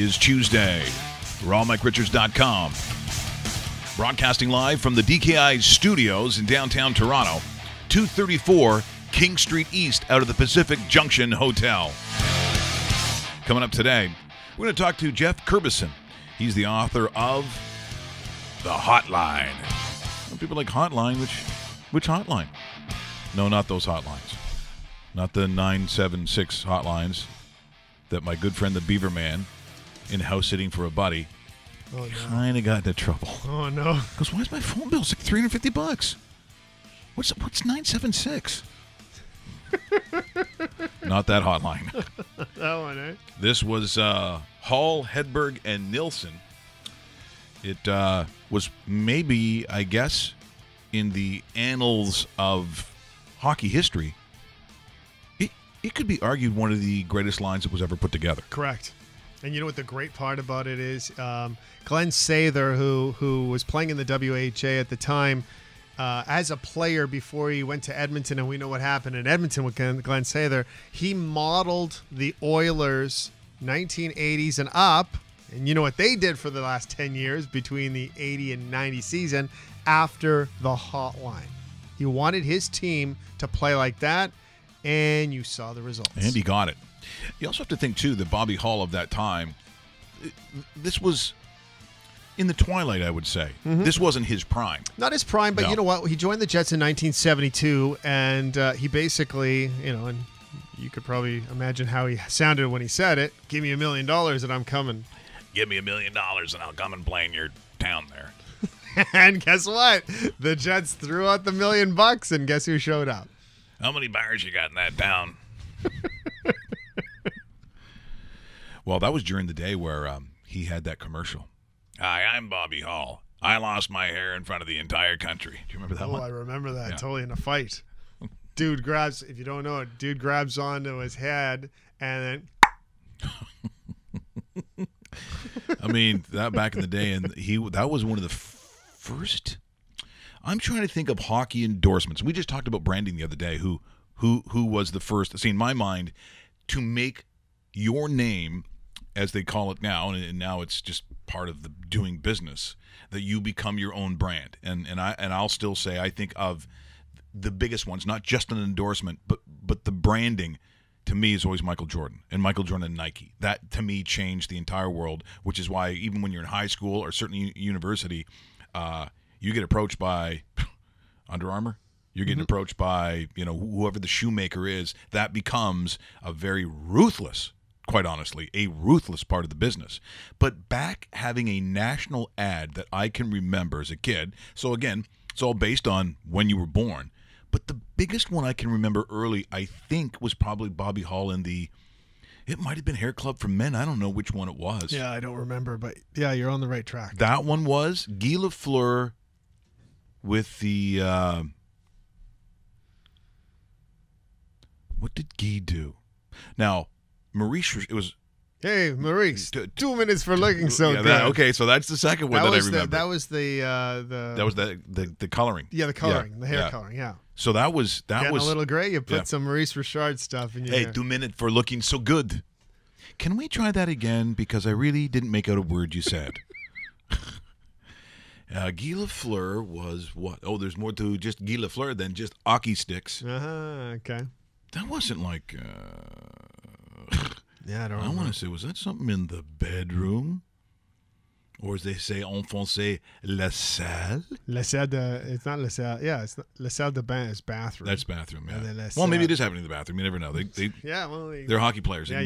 is Tuesday. RawMikeRichards.com. Broadcasting live from the DKI studios in downtown Toronto, 234 King Street East out of the Pacific Junction Hotel. Coming up today, we're going to talk to Jeff Kurbison. He's the author of The Hotline. Some people like Hotline. Which hotline? No, not those hotlines. Not the 976 hotlines that my good friend the Beaver Man, in house sitting for a buddy, kind of got into trouble. Oh, no. Because why is my phone bill? It's like $350. What's 976? Not that hotline. That one, eh? This was Hall, Hedberg, and Nilsson. It was maybe, I guess, in the annals of hockey history, it could be argued one of the greatest lines that was ever put together. Correct. And you know what the great part about it is? Glenn Sather, who was playing in the WHA at the time, as a player before he went to Edmonton, and we know what happened in Edmonton with Glenn Sather, he modeled the Oilers 1980s and up, and you know what they did for the last 10 years between the 80 and 90 season after the hotline. He wanted his team to play like that, and you saw the results. And he got it. You also have to think, too, that Bobby Hall of that time, this was in the twilight, I would say. Mm-hmm. This wasn't his prime. Not his prime, but no. You know what? He joined the Jets in 1972, and he basically, and you could probably imagine how he sounded when he said it. Give me $1 million and I'm coming. Give me $1 million and I'll come and play in your town there. And guess what? The Jets threw out the $1 million, and guess who showed up? How many bars you got in that town? Well, that was during the day where he had that commercial. Hi, I'm Bobby Hall. I lost my hair in front of the entire country. Do you remember that one? Oh, I remember that. Yeah. Totally in a fight. Dude grabs, if you don't know it, dude grabs onto his head and then... I mean, that back in the day, and that was one of the first... I'm trying to think of hockey endorsements. We just talked about branding the other day. Who was the first? See, in my mind, to make your name, as they call it now, and now it's just part of the doing business, that you become your own brand. And I'll still say I think of the biggest ones, not just an endorsement, but the branding. To me, is always Michael Jordan and Nike. That to me changed the entire world, which is why even when you're in high school or certainly university. You get approached by Under Armour. You're getting approached by, whoever the shoemaker is. That becomes a very ruthless, quite honestly, a ruthless part of the business. But back having a national ad that I can remember as a kid. So again, it's all based on when you were born. But the biggest one I can remember early, I think, was probably Bobby Hall in it might have been Hair Club for Men. I don't know which one it was. Yeah, I don't remember, but yeah, you're on the right track. That one was Guy Lafleur with the what did Guy do? Now, Maurice, it was... Hey, Maurice, 2 minutes for looking so good. Okay, so that's the second one that I remember. That was the coloring. Yeah, the coloring, the hair coloring, yeah. So that was... Getting a little gray, you put some Maurice Richard stuff in your hair. 2 minutes for looking so good. Can we try that again? Because I really didn't make out a word you said. Guy Lafleur was what? Oh, there's more to just Guy Lafleur than just hockey sticks. Okay. That wasn't like... yeah, I don't know. I want to say, was that something in the bedroom? Or as they say en français, la salle? La salle it's not la salle. Yeah, it's not, la salle de bain is bathroom. That's bathroom, yeah. Well, maybe it is happening in the bathroom. You never know. They're hockey players. Yeah,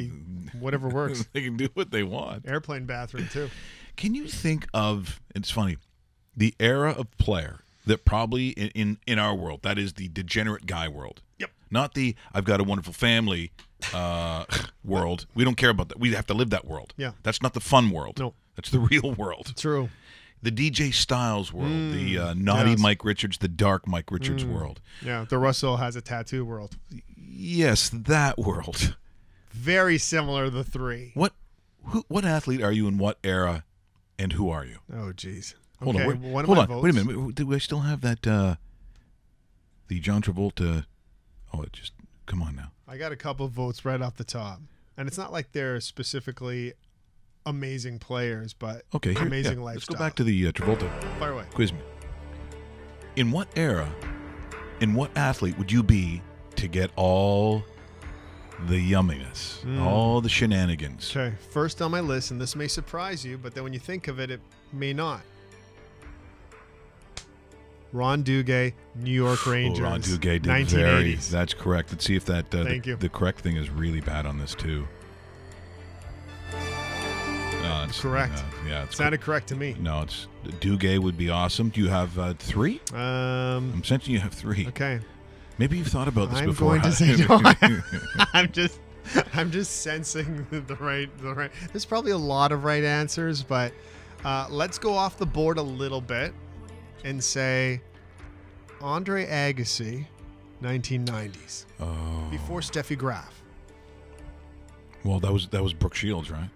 whatever works. They can do what they want. Airplane bathroom, too. Can you think of, it's funny, the era of player that probably in our world, that is the degenerate guy world. Yep. Not the I've got a wonderful family world. We don't care about that. We have to live that world. Yeah. That's not the fun world. No. That's the real world. True. The DJ Styles world, the naughty Mike Richards, the dark Mike Richards world. Yeah, the Russell has a tattoo world. Yes, that world. Very similar, the three. What athlete are you in what era, and who are you? Oh, geez. Hold on. Wait a minute. Do I still have that? The John Travolta. Oh, come on now. I got a couple of votes right off the top, and it's not like they're specifically amazing players, but Okay, here, amazing yeah, lifestyle. let's go back to the Travolta. Fire away. Quiz me. In what era, in what athlete would you be to get all the yumminess, all the shenanigans? Okay, first on my list, and this may surprise you, but then when you think of it, it may not. Ron Duguay, New York Rangers. Ron Duguay did 1980s. That's correct. Let's see if that Thank you. the correct thing is really bad on this too. No, it's Correct. Yeah, it's Sounded correct to me. No, it's Duguay would be awesome. Do you have 3? I'm sensing you have 3. Okay. Maybe you've thought about this I'm before. going to say no. I'm just sensing the right. There's probably a lot of right answers, but let's go off the board a little bit and say Andre Agassi, 1990s, before Steffi Graf. Well, that was Brooke Shields, right?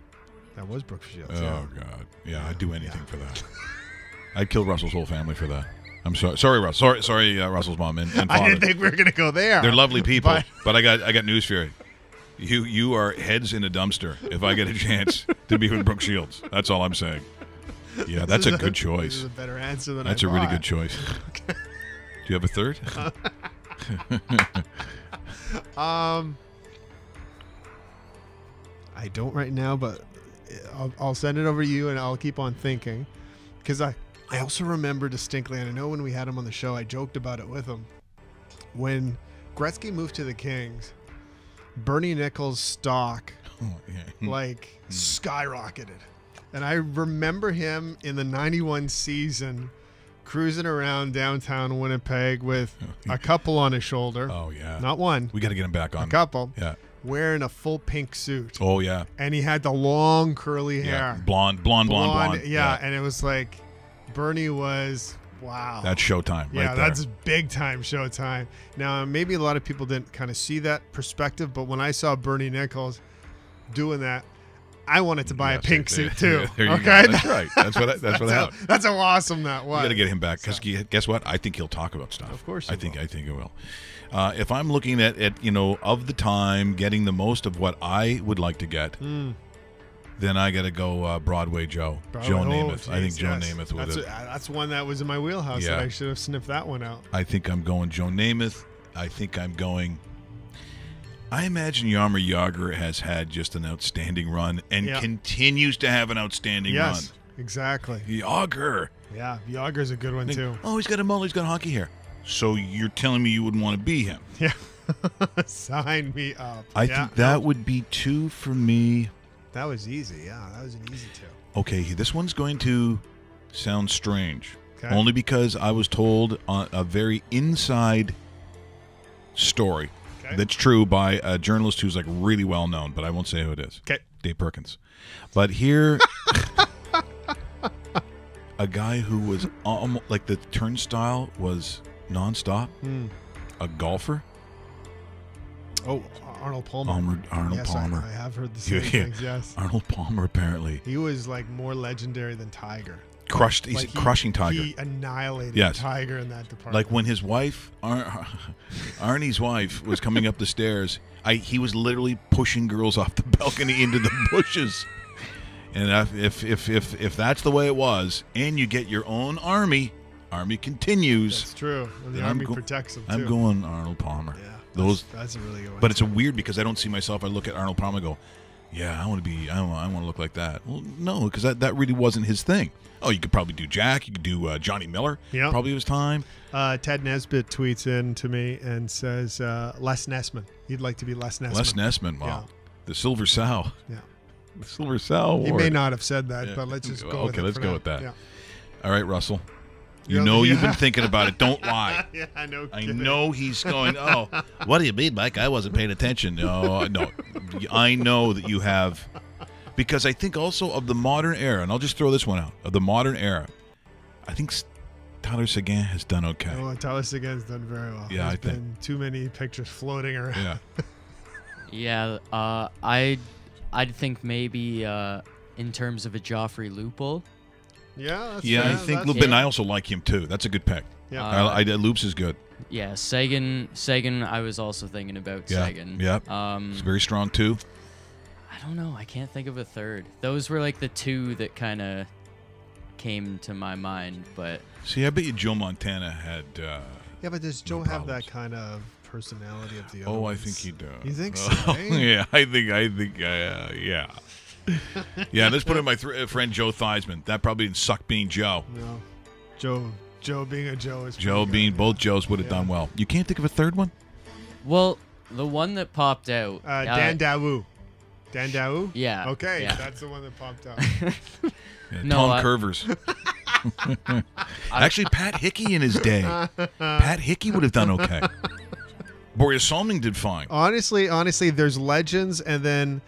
That was Brooke Shields. Oh God, yeah, I'd do anything for that. I'd kill Russell's whole family for that. I'm sorry, Russell. Sorry, Russell's mom and father. I didn't think we were gonna go there. They're lovely people, but I got news for you. You are heads in a dumpster if I get a chance to be with Brooke Shields. That's all I'm saying. Yeah, that's a good choice. This is a better answer than That's I a really thought. good choice. Do you have a third? I don't right now, but I'll send it over to you, and I'll keep on thinking, because I also remember distinctly, and I know when we had him on the show, I joked about it with him. When Gretzky moved to the Kings, Bernie Nichols' stock skyrocketed. And I remember him in the 91 season cruising around downtown Winnipeg with a couple on his shoulder. Oh, yeah. Not one. We got to get him back on. A couple. Yeah. Wearing a full pink suit. Oh, yeah. And he had the long curly Yeah. hair. Blonde. Yeah, and it was like Bernie was, wow. That's showtime Yeah, right there. that's big time showtime. Now, maybe a lot of people didn't kind of see that perspective, but when I saw Bernie Nichols doing that, I wanted to buy a pink suit too. There you okay, go. That's right. That's what happened. That's how awesome that was. We got to get him back because guess what? I think he'll talk about stuff. Of course, I think he will. If I'm looking at of the time, getting the most of what I would like to get, then I got to go Broadway Joe, Joe Namath. Geez, I think Joe Namath with it. That's one that was in my wheelhouse. Yeah. That I should have sniffed that one out. I think I'm going Joe Namath. I think I'm going. I imagine Jaromir Jagr has had just an outstanding run and continues to have an outstanding run. Yes, exactly. Jagr. Yeah, Yager's a good one too. Oh, he's got a mullet. He's got hockey hair. So you're telling me you wouldn't want to be him? Yeah. Sign me up. I think that would be 2 for me. That was easy. Yeah, that was an easy 2. Okay, this one's going to sound strange. Okay. Only because I was told a very inside story that's true by a journalist who's like really well known, but I won't say who it is. Okay. Dave Perkins. But here, a guy who was almost like the turnstile was nonstop. A golfer. Oh, Arnold Palmer. Arnold yes, Palmer. I have heard the same things. Yes. Arnold Palmer apparently. He was like more legendary than Tiger. Crushed. He's crushing Tiger. He annihilated Tiger in that department. Like when his wife, Arnie's wife, was coming up the stairs, he was literally pushing girls off the balcony into the bushes. And if that's the way it was, and you get your own army continues. That's true. And the army protects them too. I'm going Arnold Palmer. Yeah, that's a really good one. But it's a weird because I don't see myself. I look at Arnold Palmer and go, yeah, I want to look like that. Well, no, because that really wasn't his thing. Oh, you could probably do Jack. You could do Johnny Miller. Yeah, probably his time. Ted Nesbitt tweets in to me and says, Les Nessman. He'd like to be Les Nessman. Les Nessman. Wow. Yeah. The Silver Sow. Yeah. The Silver Sow. He may not have said that, but let's just go with it. Okay, let's go with that. Yeah. All right, Russell. You know you've been thinking about it. Don't lie. Yeah, I know. I know he's going, oh, what do you mean, Mike? I wasn't paying attention. No. I know that you have. Because I think also of the modern era, and I'll just throw this one out, of the modern era, I think Tyler Seguin has done okay. Oh, Tyler Seguin's done very well. Yeah, There's been too many pictures floating around. Yeah. Yeah, I'd think maybe in terms of a Joffrey Lupul. Yeah, that's I think Lupin. I also like him too. That's a good pick. Yeah, Loops is good. Yeah, Seguin. I was also thinking about Seguin. Yeah, he's very strong too. I don't know. I can't think of a third. Those were like the two that kind of came to my mind, but See, I bet you Joe Montana had. Yeah, but does Joe have that kind of personality of the other Oh, I ones? think he does. You think so? Oh, eh? yeah, I think, yeah. Yeah, let's put in my friend Joe Theismann. That probably didn't suck being Joe. No. Joe being a Joe is Joe pretty being good. both Joes would have done well. You can't think of a third one? well, the one that popped out. Dan Dawu. Dan Dawu? Yeah. Okay, yeah. that's the one that popped out. Yeah, No, Tom I- Curvers. Actually, Pat Hickey in his day. Pat Hickey would have done okay. Boreas Solming did fine. honestly, there's legends, and then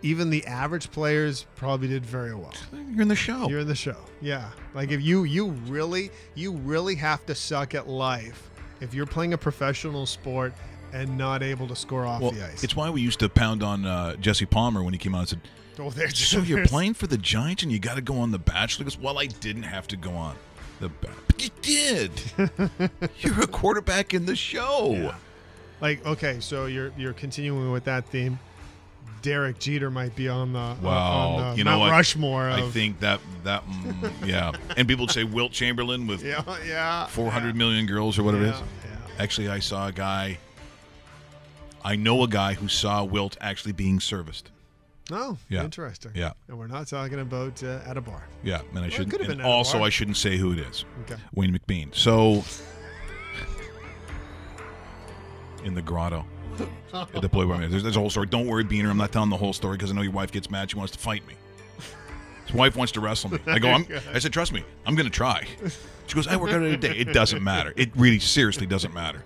even the average players probably did very well. You're in the show. You're in the show. Yeah. Like if you really have to suck at life if you're playing a professional sport and not able to score off Well, the ice. it's why we used to pound on Jesse Palmer when he came out and said, Oh, there's so you're playing for the Giants and you got to go on The Bachelor? He goes, well, I didn't have to go on The Bachelor. But you did. You're a quarterback in the show. Yeah. Like, okay, so you're continuing with that theme. Derek Jeter might be on the, Wow. on the You know Mount what? Rushmore. I Of, think that yeah. And people would say Wilt Chamberlain with yeah, 400 million girls or whatever it is. Yeah. Actually, I know a guy who saw Wilt actually being serviced. Oh, Yeah. interesting. Yeah. And we're not talking about at a bar. Yeah, and I shouldn't. could've And been at a also, bar. I shouldn't say who it is. Okay. Wayne McBean. So, in the grotto at the Playboy Mansion. There's a whole story. Don't worry, Beaner. I'm not telling the whole story because I know your wife gets mad. She wants to fight me. His wife wants to wrestle me. I said, trust me, I'm going to try. She goes, I work out every day. It doesn't matter. It really, seriously doesn't matter.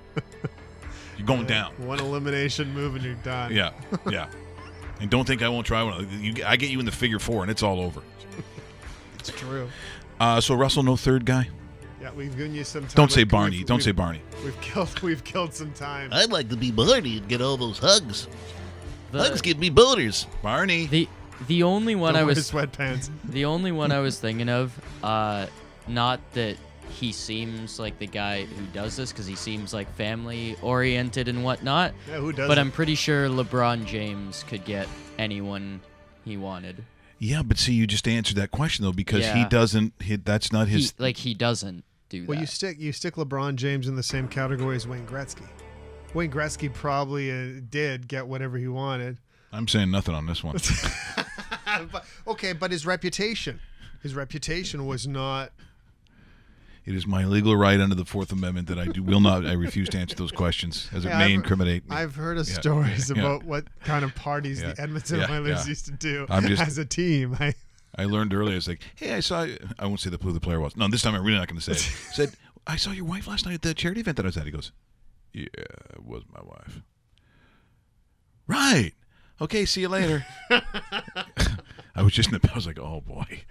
You're going down. One elimination move and you're done. Yeah, yeah. And don't think I won't try one. I get you in the figure four, and it's all over. It's true. So Russell, no third guy. Yeah, we've given you some time. Don't say We've- Barney. we've- Don't say we've- Barney. We've killed some time. I'd like to be Barney and get all those hugs. The, Hugs give me boners. Barney. the only one Don't I wear was sweatpants. the only one I was thinking of, not that he seems like the guy who does this because he seems like family oriented and whatnot. Yeah, who does? But I'm pretty sure LeBron James could get anyone he wanted. Yeah, but see, you just answered that question though because he Yeah. doesn't. That's not his. He doesn't do Well, that. you stick LeBron James in the same category as Wayne Gretzky. Wayne Gretzky probably did get whatever he wanted. I'm saying nothing on this one. But his reputation was not. It is my legal right under the Fourth Amendment that I refuse to answer those questions as it Yeah, may incriminate me. I've heard of Yeah, stories yeah. about what kind of parties Yeah, the Edmonton yeah, Oilers yeah. used to do I'm just- as a team. I learned earlier. It's like, hey, I saw. I won't say who the player was. No, this time I'm really not going to say it. Said, I saw your wife last night at the charity event that I was at. He goes, yeah, it was my wife. Right. Okay, see you later. I was just in the. I was like, oh boy,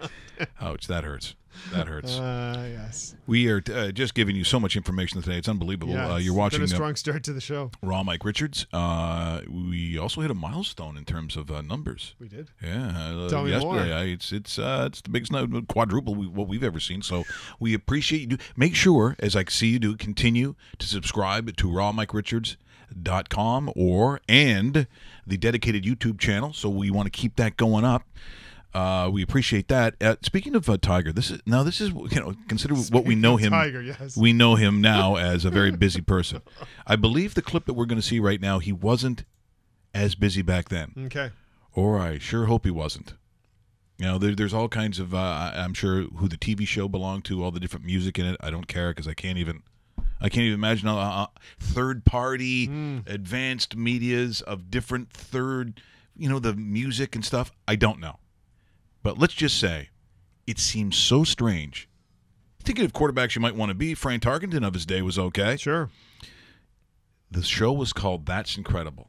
ouch, that hurts. That hurts. Yes. We are just giving you so much information today. It's unbelievable. Yeah, You're it's watching been a strong start to the show. Raw Mike Richards. We also hit a milestone in terms of numbers. We did. Yeah, Tell me more. yesterday. It's the biggest quadruple what we've ever seen. So we appreciate you. Make sure, as I see you do, continue to subscribe to rawmike.richards.com and the dedicated YouTube channel. So we want to keep that going up. We appreciate that. Speaking of Tiger, this is consider what we know him. Tiger, yes. We know him now as a very busy person. I believe the clip that we're going to see right now, he wasn't as busy back then. Okay. Or I sure hope he wasn't. You know, there's all kinds of, I'm sure, who the TV show belonged to, all the different music in it. I don't care because I can't even imagine third-party advanced medias of different the music and stuff. I don't know. But let's just say it seems so strange. Thinking of quarterbacks you might want to be, Frank Tarkenton of his day was okay. Sure. The show was called That's Incredible.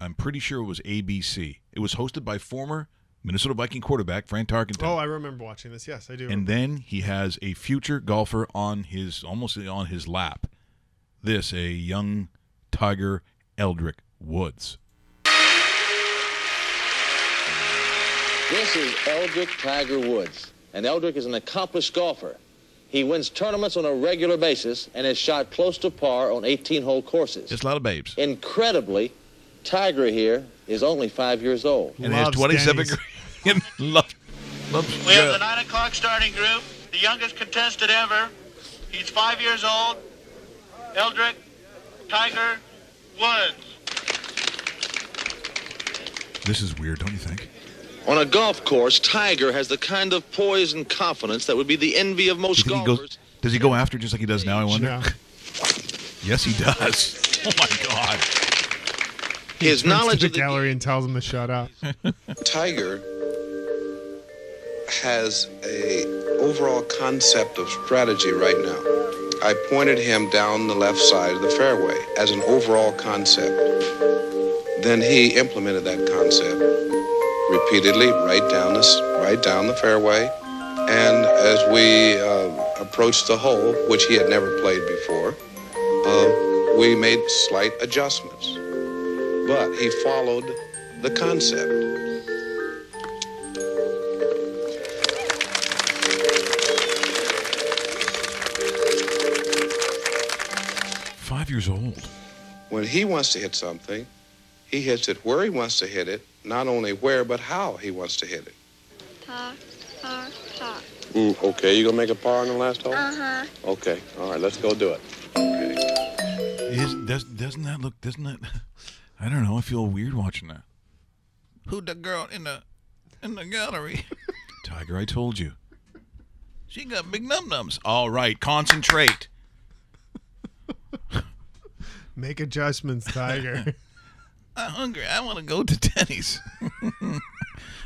I'm pretty sure it was ABC. It was hosted by former Minnesota Viking quarterback Frank Tarkenton. Oh, I remember watching this. Yes, I do. And then he has a future golfer almost on his lap. A young Tiger Eldrick Woods. This is Eldrick Tiger Woods, and Eldrick is an accomplished golfer. He wins tournaments on a regular basis and has shot close to par on 18-hole courses. Just a lot of babes. Incredibly, Tiger here is only 5 years old. And has Loves 27 Denny's. loves We have the 9 o'clock starting group, the youngest contestant ever. He's 5 years old. Eldrick Tiger Woods. This is weird, don't you think? On a golf course, Tiger has the kind of poise and confidence that would be the envy of most Do you think golfers. does he go after just like he does now, I wonder? No. Yes, he does. Oh, my God. His Turns to knowledge the of the gallery and tells him to shut up. Tiger has a overall concept of strategy right now. I pointed him down the left side of the fairway as an overall concept. Then he implemented that concept repeatedly right down the fairway. And as we approached the hole, which he had never played before, we made slight adjustments. But he followed the concept. Years old. When he wants to hit something, he hits it where he wants to hit it, not only where, but how he wants to hit it. Par, par, par. Okay, you gonna make a par on the last hole? Uh-huh. Okay, all right, let's go do it. Okay. Doesn't that I don't know, I feel weird watching that. Who the girl in the gallery? Tiger, I told you. She got big num-nums. All right, concentrate. Make adjustments, Tiger. I'm hungry. I want to go to Denny's.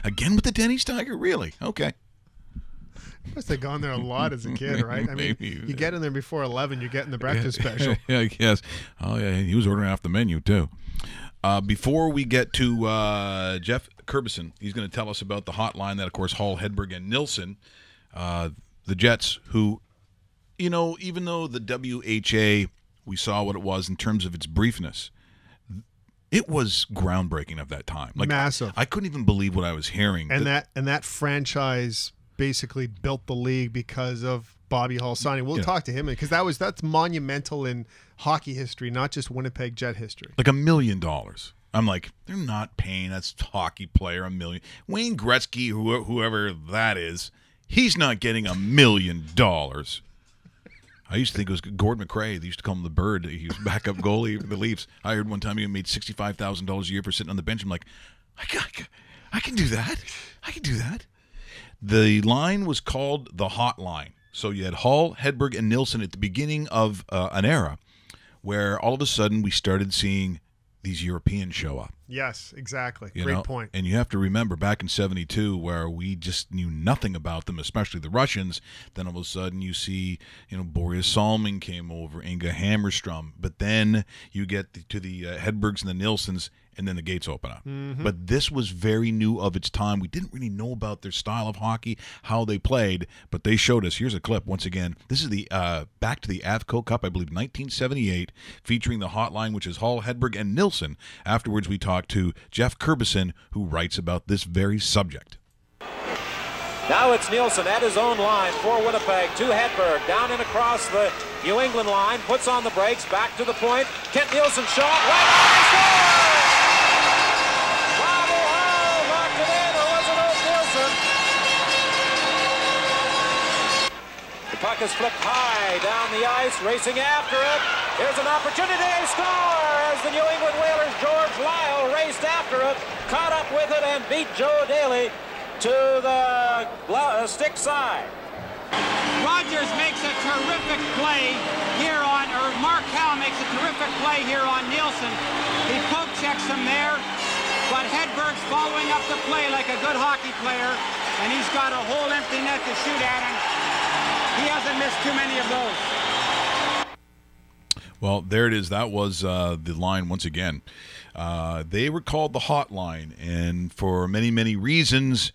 Again with the Denny's, Tiger? Really? Okay. Must have gone there a lot as a kid, right? I mean, Maybe. you get in there before 11, you're getting the breakfast special. Yeah, I guess. Oh, yeah, he was ordering off the menu, too. Before we get to Jeff Curbison, he's going to tell us about the hotline that, of course, Hall, Hedberg, and Nilsson, the Jets, who, you know, even though the WHA, we saw what it was in terms of its briefness, it was groundbreaking of that time. Like, massive. I couldn't even believe what I was hearing. And that franchise basically built the league because of Bobby Hall signing. We'll talk to him because that's monumental in hockey history, not just Winnipeg Jet history. Like $1 million. I'm like, they're not paying a hockey player $1 million. Wayne Gretzky, whoever that is, he's not getting $1 million. I used to think it was Gord McRae. They used to call him the Bird. He was backup goalie for the Leafs. I heard one time he made $65,000 a year for sitting on the bench. I'm like, I can do that. I can do that. The line was called the Hotline. So you had Hall, Hedberg, and Nilsson at the beginning of an era where all of a sudden we started seeing these Europeans show up. Yes, exactly. You Great know? point. And you have to remember back in 72 where we just knew nothing about them, especially the Russians. Then all of a sudden you see, Boris Salming came over, Inga Hammerstrom. But then you get to the Hedbergs and the Nilssons, and then the gates open up. Mm-hmm. But this was very new of its time. We didn't really know about their style of hockey, how they played, but they showed us. Here's a clip once again. This is the back to the Avco Cup, I believe, 1978, featuring the Hotline, which is Hall, Hedberg, and Nilsson. Afterwards, we talked to Jeff Curbison, who writes about this very subject. Now it's Nilsson at his own line for Winnipeg to Hedberg, down and across the New England line, puts on the brakes, back to the point. Kent Nilsson shot, right on, score! Bravo, Hall, locked it in, or was it old Nilsson? The puck is flipped high down the ice, racing after it. Here's an opportunity to score as the New England Whalers' George Lyle raced after it, caught up with it, and beat Joe Daly to the stick side. Rogers makes a terrific play here on, or Mark Howe makes a terrific play here on Nilsson. He poke checks him there, but Hedberg's following up the play like a good hockey player, and he's got a whole empty net to shoot at, and he hasn't missed too many of those. Well, there it is. That was the line once again. They were called the Hotline, and for many, many reasons,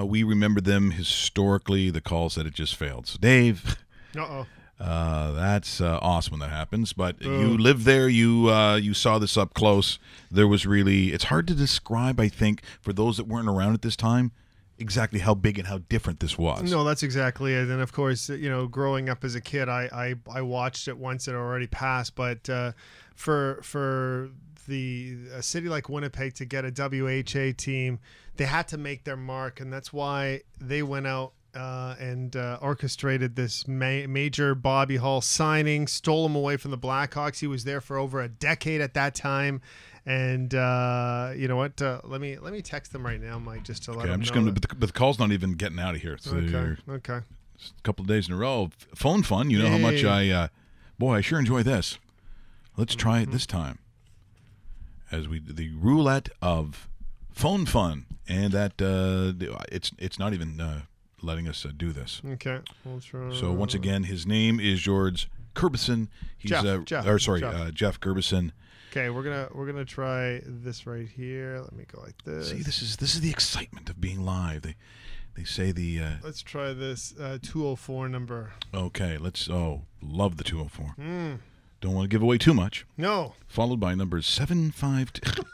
we remember them historically. The call said it just failed. So, Dave, that's awesome when that happens. But you lived there. You saw this up close. There was really – it's hard to describe, I think, for those that weren't around at this time, exactly how big and how different this was. No, that's exactly it. And of course, growing up as a kid, I watched it once. It already passed, but for a city like Winnipeg to get a WHA team, they had to make their mark, and that's why they went out and orchestrated this major Bobby Hull signing, stole him away from the Blackhawks. He was there for over a decade at that time. And you know what? Let me text them right now, Mike, just to let them I'm just know. going to, but the call's not even getting out of here. So Okay. A couple of days in a row. Phone fun. You know how much I sure enjoy this. Let's try it this time. As the roulette of phone fun, and that it's not even letting us do this. Okay, we'll try. So once again, his name is George Curbison. He's Jeff Jeff Curbison. Okay, we're gonna try this right here. Let me go like this. See, this is the excitement of being live. They say the. Let's try this 204 number. Okay, love the 204. Don't want to give away too much. No. Followed by number 752.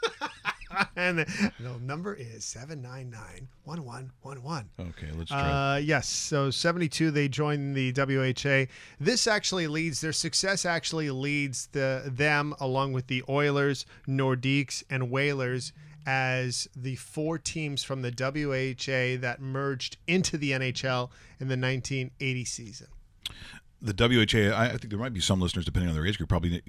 And the number is 799-1111. Okay, let's try. Yes, so 72, they joined the WHA. Their success actually leads them, along with the Oilers, Nordiques, and Whalers, as the 4 teams from the WHA that merged into the NHL in the 1980 season. The WHA, I think there might be some listeners, depending on their age group, probably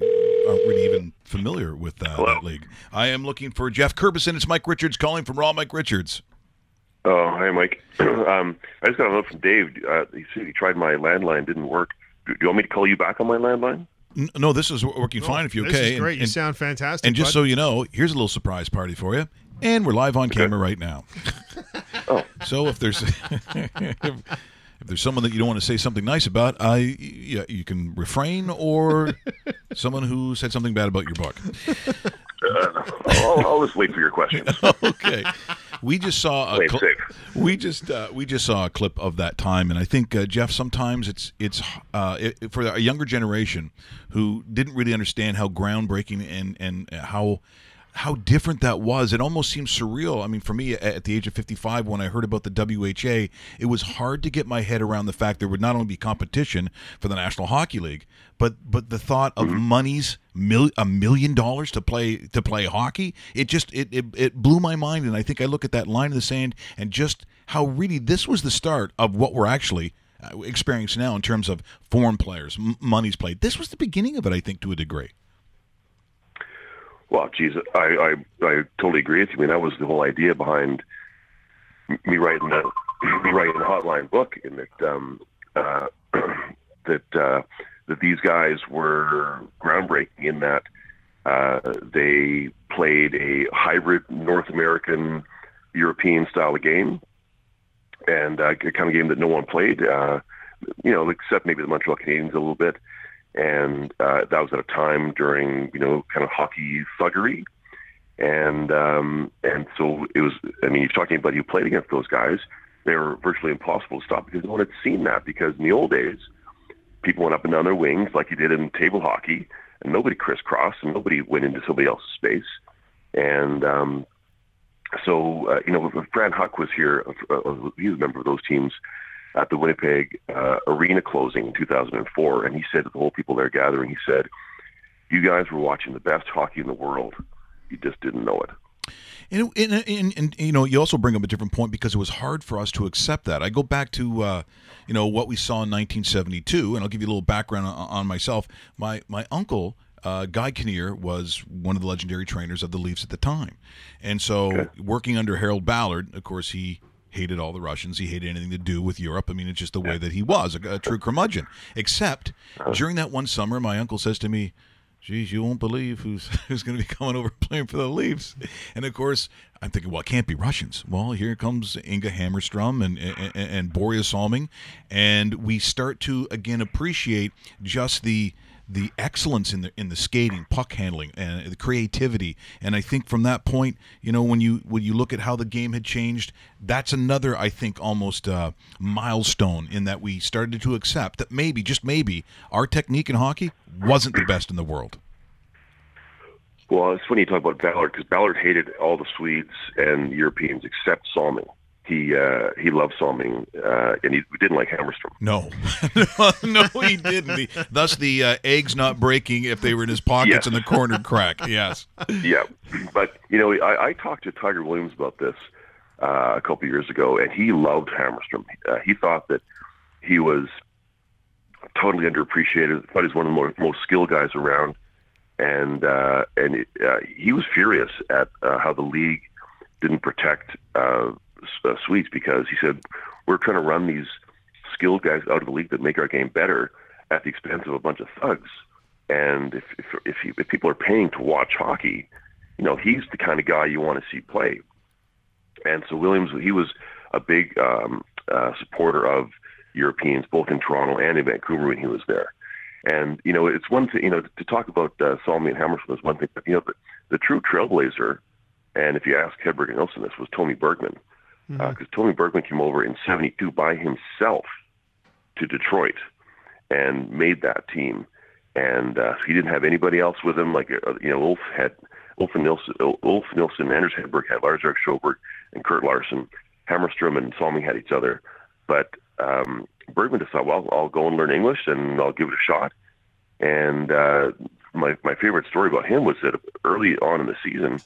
aren't really even familiar with that league. I am looking for Jeff Curbison. It's Mike Richards calling from Raw Mike Richards. Oh, hi, Mike. I just got a note from Dave. He said he tried my landline, didn't work. Do you want me to call you back on my landline? No, this is working fine if you're okay. This is great. You sound fantastic. And just so you know, here's a little surprise party for you. And we're live on camera right now. So if there's if there's someone that you don't want to say something nice about, you can refrain, or someone who said something bad about your book. I'll just wait for your questions. Okay. We just saw a we just saw a clip of that time, and I think Jeff, sometimes it's for a younger generation who didn't really understand how groundbreaking and how different that was. It almost seems surreal. I mean, for me, at the age of 55, when I heard about the WHA, it was hard to get my head around the fact there would not only be competition for the National Hockey League, but the thought of $1 million to play hockey. It blew my mind, and I think I look at that line in the sand and just how really this was the start of what we're actually experiencing now in terms of foreign players, money's played. This was the beginning of it, I think, to a degree. Well, geez, I totally agree with you. I mean, that was the whole idea behind me writing the Hotline book, in that that these guys were groundbreaking in that they played a hybrid North American European style of game, and a kind of game that no one played, except maybe the Montreal Canadiens a little bit. And that was at a time during, kind of hockey thuggery. And so it was, I mean, you're talking about you played against those guys. They were virtually impossible to stop because no one had seen that. Because in the old days, people went up and down their wings like you did in table hockey, and nobody crisscrossed and nobody went into somebody else's space. And if Fran Huck was here, he was a member of those teams at the Winnipeg arena closing in 2004, and he said to the whole people there gathering, he said, "You guys were watching the best hockey in the world. You just didn't know it." And you also bring up a different point, because it was hard for us to accept that. I go back to what we saw in 1972, and I'll give you a little background on myself. My uncle, Guy Kinnear, was one of the legendary trainers of the Leafs at the time, and so working under Harold Ballard, of course, he hated all the Russians. He hated anything to do with Europe. I mean, it's just the way that he was, a true curmudgeon. Except during that one summer, my uncle says to me, "Geez, you won't believe who's going to be coming over playing for the Leafs." And of course, I'm thinking, well, it can't be Russians. Well, here comes Inga Hammerstrom and Boris Salming, and we start to again appreciate just the excellence in the skating, puck handling, and the creativity. And I think from that point, when you look at how the game had changed, that's another, I think, almost milestone in that we started to accept that maybe, just maybe, our technique in hockey wasn't the best in the world. Well, it's funny you talk about Ballard, because Ballard hated all the Swedes and Europeans except Salming. he loved Salming, and he didn't like Hammerstrom. No, no, he didn't. Thus, the eggs not breaking if they were in his pockets in the corner crack. Yes. Yeah, but I talked to Tiger Williams about this a couple of years ago, and he loved Hammerstrom. He thought that he was totally underappreciated. Thought he was one of the most skilled guys around, and he was furious at how the league didn't protect Sweets, because he said, we're trying to run these skilled guys out of the league that make our game better at the expense of a bunch of thugs. And if people are paying to watch hockey, he's the kind of guy you want to see play. And so Williams, he was a big supporter of Europeans, both in Toronto and in Vancouver when he was there. And it's one thing, to talk about Salmi and Hammerstrom is one thing, but the true trailblazer, and if you ask Hedberg and Nilsson, this was Tommy Bergman. Because Tommy Bergman came over in '72 by himself to Detroit and made that team, and he didn't have anybody else with him. Like Ulf Nilsson, Anders Hedberg had Lars-Erik Sjoberg and Kurt Larson. Hammerstrom and Salming had each other, but Bergman just thought, well, I'll go and learn English and I'll give it a shot. And my favorite story about him was that early on in the season,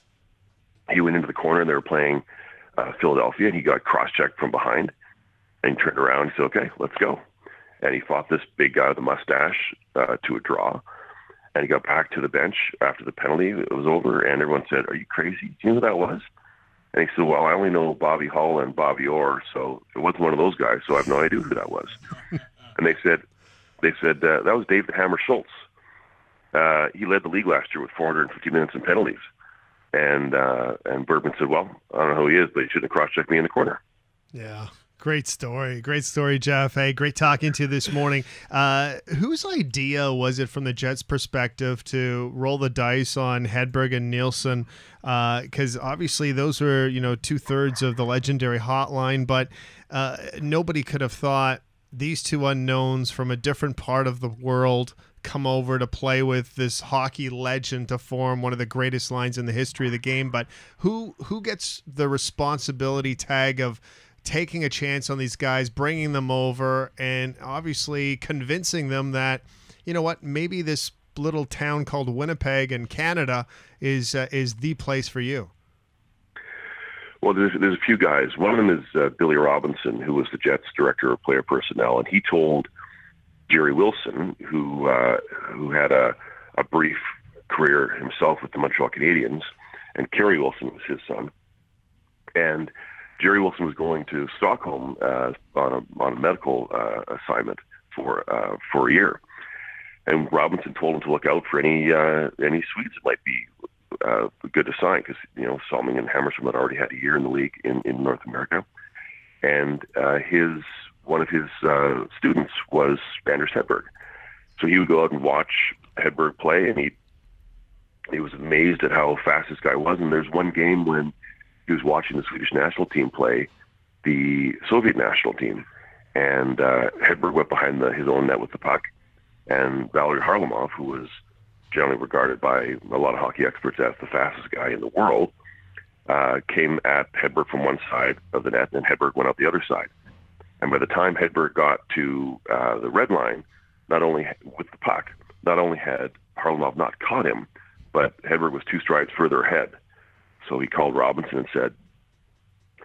he went into the corner and they were playing Philadelphia, and he got cross-checked from behind, and he turned around and he said, okay, let's go. And he fought this big guy with a mustache to a draw, and he got back to the bench after the penalty. It was over, and everyone said, are you crazy? Do you know who that was? And he said, well, I only know Bobby Hull and Bobby Orr, so it wasn't one of those guys, so I have no idea who that was. And they said that was David Hammer Schultz. He led the league last year with 450 minutes in penalties. And Bergman said, well, I don't know who he is, but he shouldn't have cross-checked me in the corner. Yeah. Great story, Jeff. Hey, great talking to you this morning. Whose idea was it from the Jets' perspective to roll the dice on Hedberg and Nilsson? Because obviously those were, 2/3 of the legendary hotline, but nobody could have thought these two unknowns from a different part of the world come over to play with this hockey legend to form one of the greatest lines in the history of the game. But who gets the responsibility tag of taking a chance on these guys, bringing them over, and obviously convincing them that, maybe this little town called Winnipeg in Canada is the place for you? Well, there's a few guys. One of them is Billy Robinson, who was the Jets director of player personnel, and he told Jerry Wilson, who had a brief career himself with the Montreal Canadiens, and Kerry Wilson was his son. And Jerry Wilson was going to Stockholm on a medical assignment for a year, and Robinson told him to look out for any Swedes that might be good to sign, because Salming and Hammerstrom had already had a year in the league in North America, and one of his students was Anders Hedberg. So he would go out and watch Hedberg play, and he was amazed at how fast this guy was. And there's one game when he was watching the Swedish national team play the Soviet national team, and Hedberg went behind his own net with the puck, and Valery Harlamov, who was generally regarded by a lot of hockey experts as the fastest guy in the world, came at Hedberg from one side of the net, and Hedberg went out the other side. And by the time Hedberg got to the red line, not only with the puck, not only had Harlamov not caught him, but Hedberg was 2 strides further ahead. So he called Robinson and said,